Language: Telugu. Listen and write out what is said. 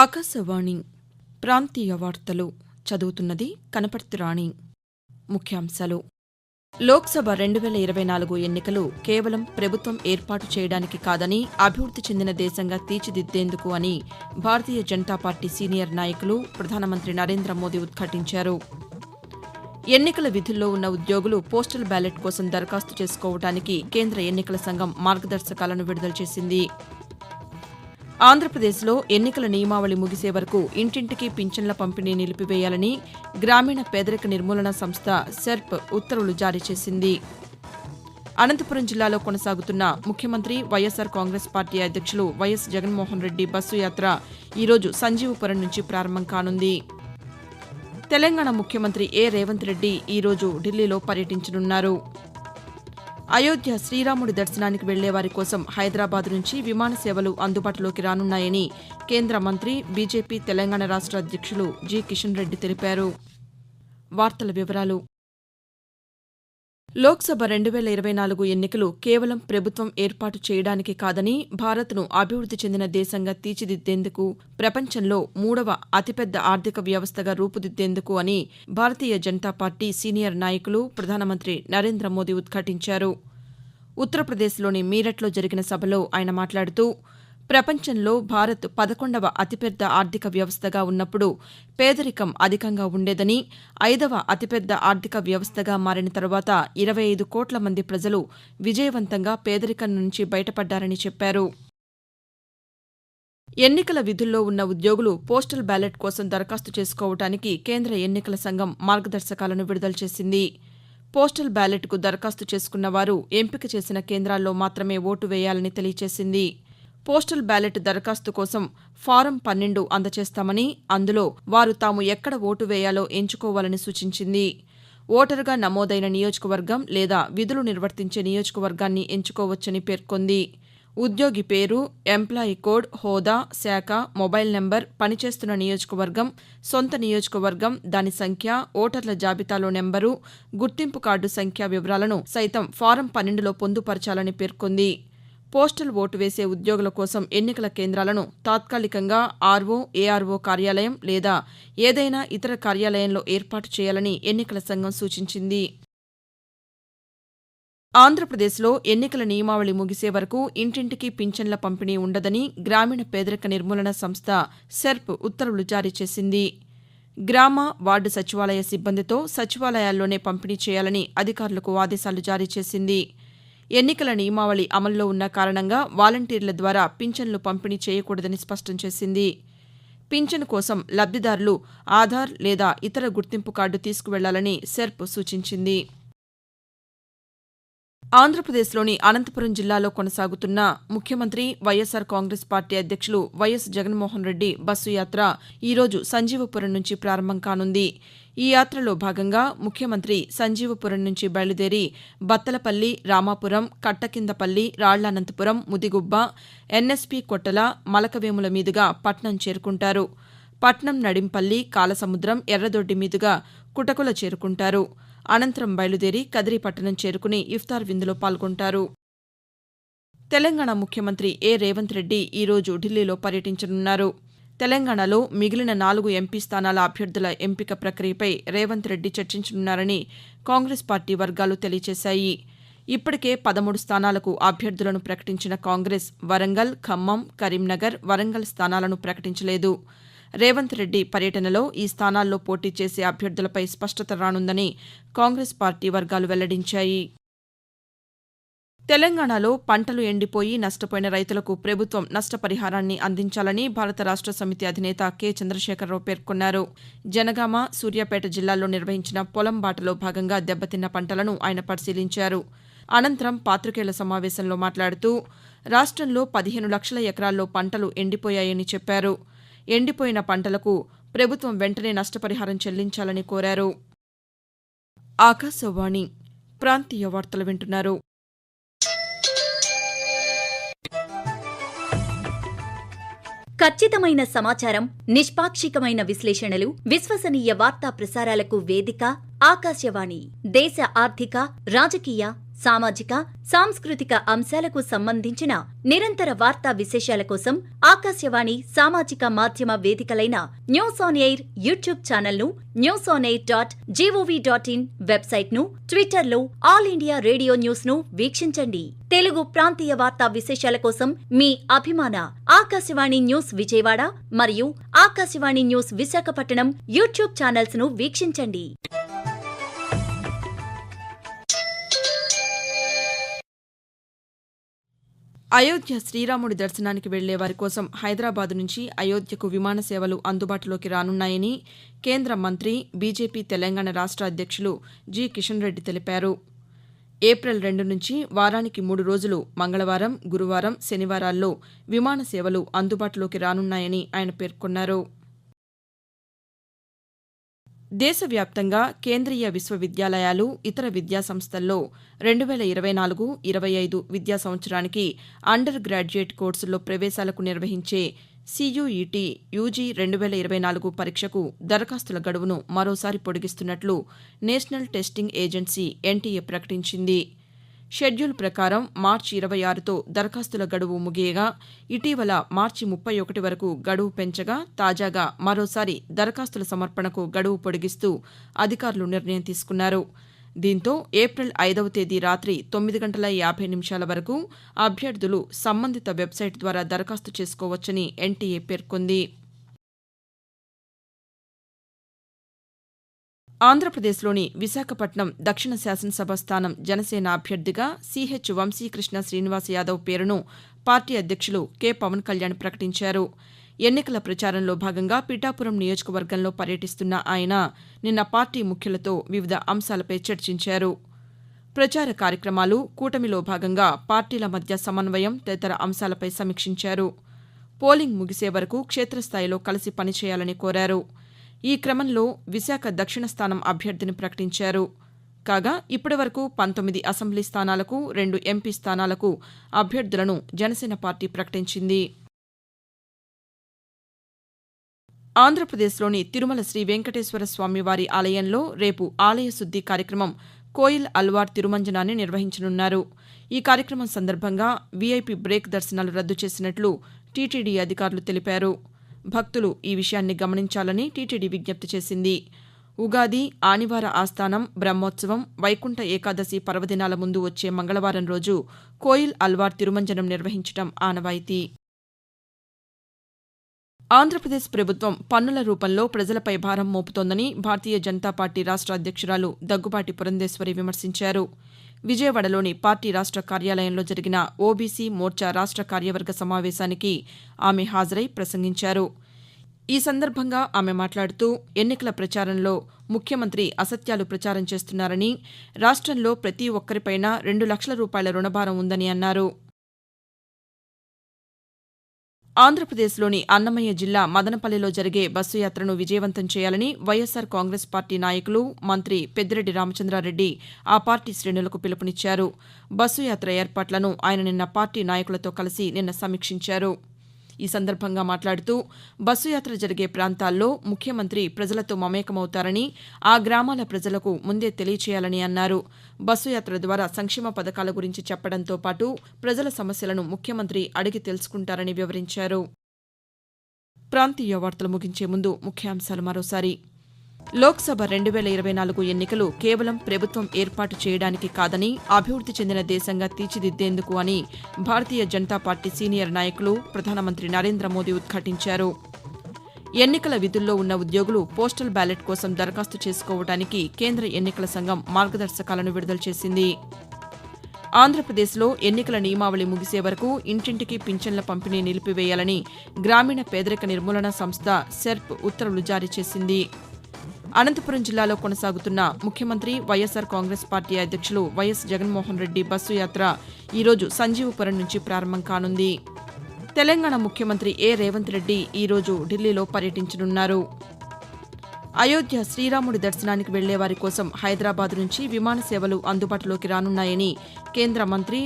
ఆకాశవాణి ప్రాంతీయ వార్తలు చదువుతున్నది కనపర్తి రాణి. ముఖ్యాంశాలు. లోక్సభ 2024 ఎన్నికలు కేవలం ప్రభుత్వం ఏర్పాటు చేయడానికి కాదని అభివృద్ది చెందిన దేశంగా తీర్చిదిద్దేందుకు అని భారతీయ జనతా పార్టీ సీనియర్ నాయకులు ప్రధానమంత్రి నరేంద్ర మోదీ ఉద్ఘాటించారు. ఎన్నికల విధుల్లో ఉన్న ఉద్యోగులు పోస్టల్ బ్యాలెట్ కోసం దరఖాస్తు చేసుకోవడానికి కేంద్ర ఎన్నికల సంఘం మార్గదర్శకాలను విడుదల చేసింది. ఆంధ్రప్రదేశ్లో ఎన్నికల నియమావళి ముగిసే వరకు ఇంటింటికి పింఛన్ల పంపిణీ నిలిపివేయాలని గ్రామీణ పేదరిక నిర్మూలన సంస్థ సెర్ప్ ఉత్తర్వులు జారీ చేసింది. అనంతపురం జిల్లాలో కొనసాగుతున్న ముఖ్యమంత్రి వైఎస్సార్ కాంగ్రెస్ పార్టీ అధ్యక్షులు వైఎస్ జగన్మోహన్ రెడ్డి బస్సు యాత్ర ఈరోజు సంజీవపురం నుంచి ప్రారంభం కానుంది. తెలంగాణ ముఖ్యమంత్రి రేవంత్ రెడ్డి ఈరోజు ఢిల్లీలో పర్యటించనున్నారు. అయోధ్య శ్రీరాముడి దర్శనానికి వెళ్లేవారి కోసం హైదరాబాద్ నుంచి విమాన సేవలు అందుబాటులోకి రానున్నాయని కేంద్ర మంత్రి బీజేపీ తెలంగాణ రాష్ట్ర అధ్యక్షులు జి కిషన్ రెడ్డి తెలిపారు. వార్తల వివరాలు. లోక్సభ 2024 ఎన్నికలు కేవలం ప్రభుత్వం ఏర్పాటు చేయడానికి కాదని భారత్ను అభివృద్ది చెందిన దేశంగా తీర్చిదిద్దేందుకు, ప్రపంచంలో 3వ అతిపెద్ద ఆర్థిక వ్యవస్థగా రూపుదిద్దేందుకు అని భారతీయ జనతా పార్టీ సీనియర్ నాయకులు ప్రధానమంత్రి నరేంద్ర మోదీ ఉద్ఘాటించారు. ఉత్తరప్రదేశ్లోని మీరట్లో జరిగిన సభలో ఆయన మాట్లాడుతూ, ప్రపంచంలో భారత్ 11వ అతిపెద్ద ఆర్థిక వ్యవస్థగా ఉన్నప్పుడు పేదరికం అధికంగా ఉండేదని, 5వ అతిపెద్ద ఆర్థిక వ్యవస్థగా మారిన తర్వాత 25 కోట్ల మంది ప్రజలు విజయవంతంగా పేదరికం నుంచి బయటపడ్డారని చెప్పారు. ఎన్నికల విధుల్లో ఉన్న ఉద్యోగులు పోస్టల్ బ్యాలెట్ కోసం దరఖాస్తు చేసుకోవడానికి కేంద్ర ఎన్నికల సంఘం మార్గదర్శకాలను విడుదల చేసింది. పోస్టల్ బ్యాలెట్కు దరఖాస్తు చేసుకున్న వారు ఎంపిక చేసిన కేంద్రాల్లో మాత్రమే ఓటు వేయాలని తెలియజేసింది. పోస్టల్ బ్యాలెట్ దరఖాస్తు కోసం ఫారం 12 అందజేస్తామని, అందులో వారు తాము ఎక్కడ ఓటు వేయాలో ఎంచుకోవాలని సూచించింది. ఓటరుగా నమోదైన నియోజకవర్గం లేదా విధులు నిర్వర్తించే నియోజకవర్గాన్ని ఎంచుకోవచ్చని పేర్కొంది. ఉద్యోగి పేరు, ఎంప్లాయీ కోడ్, హోదా, శాఖ, మొబైల్ నెంబర్, పనిచేస్తున్న నియోజకవర్గం, సొంత నియోజకవర్గం, దాని సంఖ్య, ఓటర్ల జాబితాలో నెంబరు, గుర్తింపు కార్డు సంఖ్య వివరాలను సైతం ఫారం 12లో పొందుపరచాలని పేర్కొంది. పోస్టల్ ఓటు వేసే ఉద్యోగుల కోసం ఎన్నికల కేంద్రాలను తాత్కాలికంగా ఆర్ఓ, ఏఆర్ఓ కార్యాలయం లేదా ఏదైనా ఇతర కార్యాలయంలో ఏర్పాటు చేయాలని ఎన్నికల సంఘం సూచించింది. ఆంధ్రప్రదేశ్లో ఎన్నికల నియమావళి ముగిసే వరకు ఇంటింటికి పింఛన్ల పంపిణీ ఉండదని గ్రామీణ పేదరిక నిర్మూలన సంస్థ సెర్ప్ ఉత్తర్వులు జారీ చేసింది. గ్రామ, వార్డు సచివాలయ సిబ్బందితో సచివాలయాల్లోనే పంపిణీ చేయాలని అధికారులకు ఆదేశాలు జారీ చేసింది. ఎన్నికల నియమావళి అమల్లో ఉన్న కారణంగా వాలంటీర్ల ద్వారా పింఛన్లు పంపిణీ చేయకూడదని స్పష్టం చేసింది. పింఛను కోసం లబ్దిదారులు ఆధార్ లేదా ఇతర గుర్తింపు కార్డు తీసుకువెళ్లాలని సెర్ప్ సూచించింది. ఆంధ్రప్రదేశ్లోని అనంతపురం జిల్లాలో కొనసాగుతున్న ముఖ్యమంత్రి వైఎస్సార్ కాంగ్రెస్ పార్టీ అధ్యక్షులు వైఎస్ జగన్మోహన్ రెడ్డి బస్సు యాత్ర ఈరోజు సంజీవపురం నుంచి ప్రారంభం కానుంది. ఈ యాత్రలో భాగంగా ముఖ్యమంత్రి సంజీవపురం నుంచి బయలుదేరి బత్తలపల్లి, రామాపురం, కట్టకిందపల్లి, రాళ్లనంతపురం, ముదిగుబ్బ, ఎన్ఎస్పీ కొట్టల, మలకవేముల మీదుగా పట్నం చేరుకుంటారు. పట్నం నడింపల్లి, కాలసముద్రం, ఎర్రదొడ్డి మీదుగా కుటకుల చేరుకుంటారు. అనంతరం బయలుదేరి కదిరి పట్టణం చేరుకుని ఇఫ్తార్ విందులో పాల్గొంటారు. తెలంగాణ ముఖ్యమంత్రి రేవంత్ రెడ్డి ఈరోజు ఢిల్లీలో పర్యటించనున్నారు. తెలంగాణలో మిగిలిన 4 ఎంపీ స్థానాల అభ్యర్థుల ఎంపిక ప్రక్రియపై రేవంత్ రెడ్డి చర్చించనున్నారని కాంగ్రెస్ పార్టీ వర్గాలు తెలియజేశాయి. ఇప్పటికే 13 స్థానాలకు అభ్యర్థులను ప్రకటించిన కాంగ్రెస్ వరంగల్, ఖమ్మం, కరీంనగర్, వరంగల్ స్థానాలను ప్రకటించలేదు. రేవంత్ రెడ్డి పర్యటనలో ఈ స్థానాల్లో పోటీ చేసే అభ్యర్థులపై స్పష్టత రానుందని కాంగ్రెస్ పార్టీ వర్గాలు వెల్లడించాయి. తెలంగాణలో పంటలు ఎండిపోయి నష్టపోయిన రైతులకు ప్రభుత్వం నష్టపరిహారాన్ని అందించాలని భారత రాష్ట్ర సమితి అధినేత కె చంద్రశేఖరరావు పేర్కొన్నారు. జనగామ, సూర్యాపేట జిల్లాల్లో నిర్వహించిన పొలం బాటలో భాగంగా దెబ్బతిన్న పంటలను ఆయన పరిశీలించారు. అనంతరం పాతికేయుల సమావేశంలో మాట్లాడుతూ, రాష్ట్రంలో 15 లక్షల ఎకరాల్లో పంటలు ఎండిపోయాయని చెప్పారు. ఎండిపోయిన పంటలకు ప్రభుత్వం వెంటనే నష్టపరిహారం చెల్లించాలని కోరారు. ఆకాశవాణి ప్రాంతీయ వార్తలు వింటున్నారు. ఖచ్చితమైన సమాచారం, నిష్పాక్షికమైన విశ్లేషణలు, విశ్వసనీయ వార్తా ప్రసారాలకు వేదిక ఆకాశవాణి. దేశ ఆర్థిక, రాజకీయ, సామాజిక, సాంస్కృతిక అంశాలకు సంబంధించిన నిరంతర వార్తా విశేషాల కోసం ఆకాశవాణి సామాజిక మాధ్యమ వేదికలైన న్యూస్ ఆన్ ఎయిర్ యూట్యూబ్ ఛానల్ను, newsonair.gov.in వెబ్సైట్ను, ట్విట్టర్లో ఆల్ ఇండియా రేడియో న్యూస్ను వీక్షించండి. తెలుగు ప్రాంతీయ వార్తా విశేషాల కోసం మీ అభిమాన ఆకాశవాణి న్యూస్ విజయవాడ మరియు ఆకాశవాణి న్యూస్ విశాఖపట్నం యూట్యూబ్ ఛానల్స్ను వీక్షించండి. అయోధ్య శ్రీరాముడి దర్శనానికి వెళ్లే వారి కోసం హైదరాబాద్ నుంచి అయోధ్యకు విమాన సేవలు అందుబాటులోకి రానున్నాయని కేంద్ర మంత్రి, బీజేపీ తెలంగాణ రాష్ట్ర అధ్యక్షులు జి కిషన్ రెడ్డి తెలిపారు. ఏప్రిల్ 2 నుంచి వారానికి 3 రోజులు మంగళవారం, గురువారం, శనివారాల్లో విమాన సేవలు అందుబాటులోకి రానున్నాయని ఆయన పేర్కొన్నారు. దేశవ్యాప్తంగా కేంద్రీయ విశ్వవిద్యాలయాలు, ఇతర విద్యాసంస్థల్లో 2024-25 విద్యా సంవత్సరానికి అండర్ గ్రాడ్యుయేట్ కోర్సుల్లో ప్రవేశాలకు నిర్వహించే CUET యూజీ 2024 పరీక్షకు దరఖాస్తుల గడువును మరోసారి పొడిగిస్తున్నట్లు నేషనల్ టెస్టింగ్ ఏజెన్సీ NTA ప్రకటించింది. షెడ్యూల్ ప్రకారం మార్చి 26తో దరఖాస్తుల గడువు ముగియగా ఇటీవల మార్చి 31 వరకు గడువు పెంచగా తాజాగా మరోసారి దరఖాస్తుల సమర్పణకు గడువు పొడిగిస్తూ అధికారులు నిర్ణయం తీసుకున్నారు. దీంతో ఏప్రిల్ 5వ తేదీ రాత్రి 9:50 వరకు అభ్యర్థులు సంబంధిత వెబ్సైట్ ద్వారా దరఖాస్తు చేసుకోవచ్చని NTA పేర్కొంది. ఆంధ్రప్రదేశ్లోని విశాఖపట్నం దక్షిణ శాసనసభ స్థానం జనసేన అభ్యర్థిగా CH వంశీకృష్ణ శ్రీనివాస్ యాదవ్ పేరును పార్టీ అధ్యక్షులు కె పవన్ కళ్యాణ్ ప్రకటించారు. ఎన్నికల ప్రచారంలో భాగంగా పిఠాపురం నియోజకవర్గంలో పర్యటిస్తున్న ఆయన నిన్న పార్టీ ముఖ్యులతో వివిధ అంశాలపై చర్చించారు. ప్రచార కార్యక్రమాలు, కూటమిలో భాగంగా పార్టీల మధ్య సమన్వయం తదితర అంశాలపై సమీక్షించారు. పోలింగ్ ముగిసే వరకు క్షేత్రస్థాయిలో కలిసి పనిచేయాలని కోరారు. ఈ క్రమంలో విశాఖ దక్షిణ స్థానం అభ్యర్థిని ప్రకటించారు. కాగా ఇప్పటివరకు 19 అసెంబ్లీ స్థానాలకు, 2 ఎంపీ స్థానాలకు అభ్యర్థులను జనసేన పార్టీ ప్రకటించింది. ఆంధ్రప్రదేశ్లోని తిరుమల శ్రీ వెంకటేశ్వర స్వామివారి ఆలయంలో రేపు ఆలయ శుద్ది కార్యక్రమం కోయిల్ అల్వార్ తిరుమంజనాన్ని నిర్వహించనున్నారు. ఈ కార్యక్రమం సందర్భంగా VIP బ్రేక్ దర్శనాలు రద్దు చేసినట్లు టీటీడీ అధికారులు తెలిపారు. భక్తులు ఈ విషయాన్ని గమనించాలని టీటీడీ విజ్ఞప్తి చేసింది. ఉగాది, ఆనివార ఆస్థానం, బ్రహ్మోత్సవం, వైకుంఠ ఏకాదశి పర్వదినాల ముందు వచ్చే మంగళవారం రోజు కోయిల్ అల్వార్ తిరుమంజనం నిర్వహించడం ఆనవాయితీ. ఆంధ్రప్రదేశ్ ప్రభుత్వం పన్నుల రూపంలో ప్రజలపై భారం మోపుతోందని భారతీయ జనతా పార్టీ రాష్ట్ర అధ్యక్షురాలు దగ్గుబాటి పురంధేశ్వరి విమర్శించారు. విజయవాడలోని పార్టీ రాష్ట్ర కార్యాలయంలో జరిగిన ఓబీసీ మోర్చా రాష్ట్ర కార్యవర్గ సమావేశానికి ఆమె హాజరై ప్రసంగించారు. ఈ సందర్భంగా ఆమె మాట్లాడుతూ ఎన్నికల ప్రచారంలో ముఖ్యమంత్రి అసత్యాలు ప్రచారం చేస్తున్నారని, రాష్ట్రంలో ప్రతి ఒక్కరిపైనా 2 లక్షల రూపాయల రుణభారం ఉందని అన్నారు. ఆంధ్రప్రదేశ్లోని అన్నమయ్య జిల్లా మదనపల్లిలో జరిగే బస్సు యాత్రను విజయవంతం చేయాలని వైఎస్సార్ కాంగ్రెస్ పార్టీ నాయకులు, మంత్రి పెద్దిరెడ్డి రామచంద్రారెడ్డి ఆ పార్టీ శ్రేణులకు పిలుపునిచ్చారు. బస్సు యాత్ర ఏర్పాట్లను ఆయన నిన్న పార్టీ నాయకులతో కలిసి సమీక్షించారు. ఈ సందర్భంగా మాట్లాడుతూ బస్సు యాత్ర జరిగే ప్రాంతాల్లో ముఖ్యమంత్రి ప్రజలతో మమేకమవుతారని, ఆ గ్రామాల ప్రజలకు ముందే తెలియచేయాలని అన్నారు. బస్సు యాత్ర ద్వారా సంక్షేమ పథకాల గురించి చెప్పడంతో పాటు ప్రజల సమస్యలను ముఖ్యమంత్రి అడిగి తెలుసుకుంటారని వివరించారు. ప్రాంతీయ వార్తలు ముగించే ముందు ముఖ్యాంశాలు మరోసారి. లోక్సభ 2024 ఎన్నికలు కేవలం ప్రభుత్వం ఏర్పాటు చేయడానికి కాదని, అభివృద్ది చెందిన దేశంగా తీర్చిదిద్దేందుకు అని భారతీయ జనతా పార్టీ సీనియర్ నాయకులు, ప్రధానమంత్రి నరేంద్ర మోదీ ఉద్ఘాటించారు. ఎన్నికల విధుల్లో ఉన్న ఉద్యోగులు పోస్టల్ బ్యాలెట్ కోసం దరఖాస్తు చేసుకోవడానికి కేంద్ర ఎన్నికల సంఘం మార్గదర్శకాలను విడుదల చేసింది. ఆంధ్రప్రదేశ్లో ఎన్నికల నియమావళి ముగిసే వరకు ఇంటింటికి పింఛన్ల పంపిణీ నిలిపివేయాలని గ్రామీణ పేదరిక నిర్మూలన సంస్థ SERP ఉత్తర్వులు జారీ చేసింది. అనంతపురం జిల్లాలో కొనసాగుతున్న ముఖ్యమంత్రి వైఎస్సార్ కాంగ్రెస్ పార్టీ అధ్యక్షులు వైఎస్ జగన్మోహన్ రెడ్డి బస్సు యాత్ర ఈరోజు సంజీవపురం నుంచి ప్రారంభం కానుంది. తెలంగాణ ముఖ్యమంత్రి రేవంత్ రెడ్డి ఈరోజు ఢిల్లీలో పర్యటించనున్నారు. అయోధ్య శ్రీరాముడి దర్శనానికి వెళ్లే వారి కోసం హైదరాబాద్ నుంచి విమాన సేవలు అందుబాటులోకి రానున్నాయని కేంద్ర మంత్రి